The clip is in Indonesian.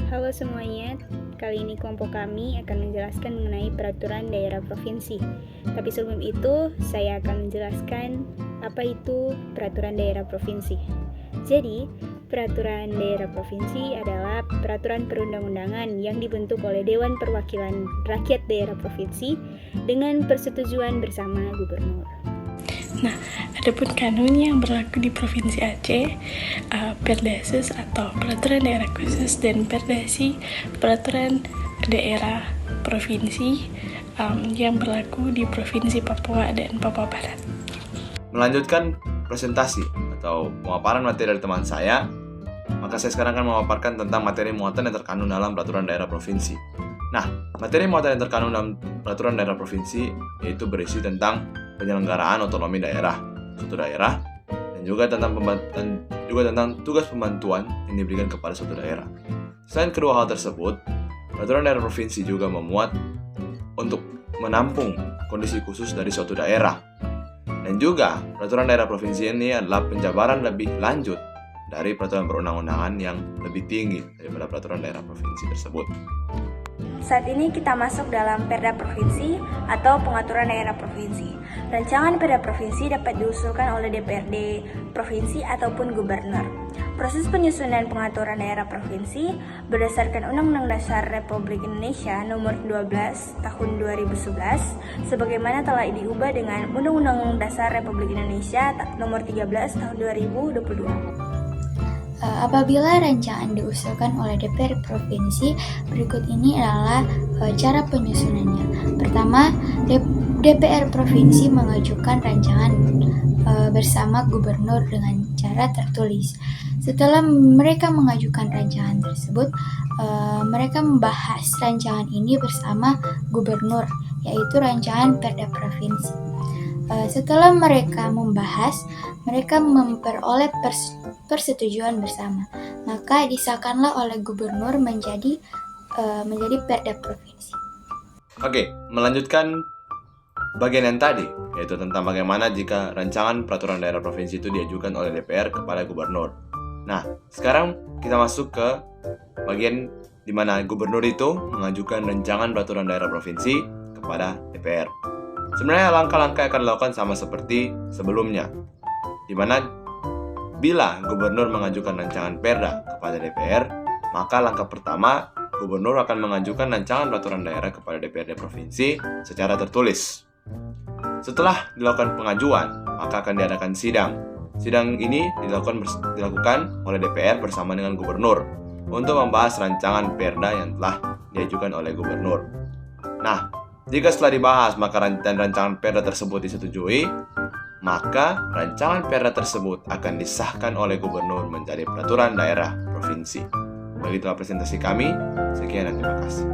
Halo semuanya, kali ini kelompok kami akan menjelaskan mengenai peraturan daerah provinsi. Tapi sebelum itu, saya akan menjelaskan apa itu peraturan daerah provinsi. Jadi, peraturan daerah provinsi adalah peraturan perundang-undangan yang dibentuk oleh Dewan Perwakilan Rakyat Daerah Provinsi dengan persetujuan bersama gubernur. Nah, adapun kanun yang berlaku di Provinsi Aceh, Perdasus atau Peraturan Daerah Khusus dan Perdasi Peraturan Daerah Provinsi yang berlaku di Provinsi Papua dan Papua Barat. Melanjutkan presentasi atau pemaparan materi dari teman saya, maka saya sekarang akan memaparkan tentang materi muatan yang terkandung dalam Peraturan Daerah Provinsi. Nah, materi muatan yang terkandung dalam Peraturan Daerah Provinsi yaitu berisi tentang penyelenggaraan otonomi daerah, suatu daerah, dan juga tentang tugas pembantuan yang diberikan kepada suatu daerah. Selain kedua hal tersebut, Peraturan Daerah Provinsi juga memuat untuk menampung kondisi khusus dari suatu daerah. Dan juga, Peraturan Daerah Provinsi ini adalah penjabaran lebih lanjut dari peraturan perundang-undangan yang lebih tinggi daripada Peraturan Daerah Provinsi tersebut. Saat ini kita masuk dalam Perda Provinsi atau Pengaturan Daerah Provinsi. Rancangan Perda Provinsi dapat diusulkan oleh DPRD Provinsi ataupun Gubernur. Proses penyusunan Pengaturan Daerah Provinsi berdasarkan Undang-Undang Dasar Republik Indonesia Nomor 12 Tahun 2011 sebagaimana telah diubah dengan Undang-Undang Dasar Republik Indonesia Nomor 13 Tahun 2022. Apabila rancangan diusulkan oleh DPR Provinsi, berikut ini adalah cara penyusunannya. Pertama, DPR Provinsi mengajukan rancangan bersama gubernur dengan cara tertulis. Setelah mereka mengajukan rancangan tersebut, mereka membahas rancangan ini bersama gubernur, yaitu rancangan Perda Provinsi. Setelah mereka membahas, mereka memperoleh persetujuan bersama, maka disahkanlah oleh gubernur menjadi Perda Provinsi. Oke, melanjutkan bagian yang tadi, yaitu tentang bagaimana jika rancangan peraturan daerah provinsi itu diajukan oleh DPR kepada gubernur. Nah, sekarang kita masuk ke bagian di mana gubernur itu mengajukan rancangan peraturan daerah provinsi kepada DPR. Sebenarnya langkah-langkah yang akan dilakukan sama seperti sebelumnya, di mana bila gubernur mengajukan rancangan perda kepada DPR, maka langkah pertama, gubernur akan mengajukan rancangan peraturan daerah kepada DPRD provinsi secara tertulis. Setelah dilakukan pengajuan, maka akan diadakan sidang. Sidang ini dilakukan oleh DPR bersama dengan gubernur untuk membahas rancangan perda yang telah diajukan oleh gubernur. Nah, jika setelah dibahas maka rancangan perda tersebut disetujui, maka rancangan perda tersebut akan disahkan oleh gubernur menjadi peraturan daerah provinsi. Begitulah presentasi kami. Sekian dan terima kasih.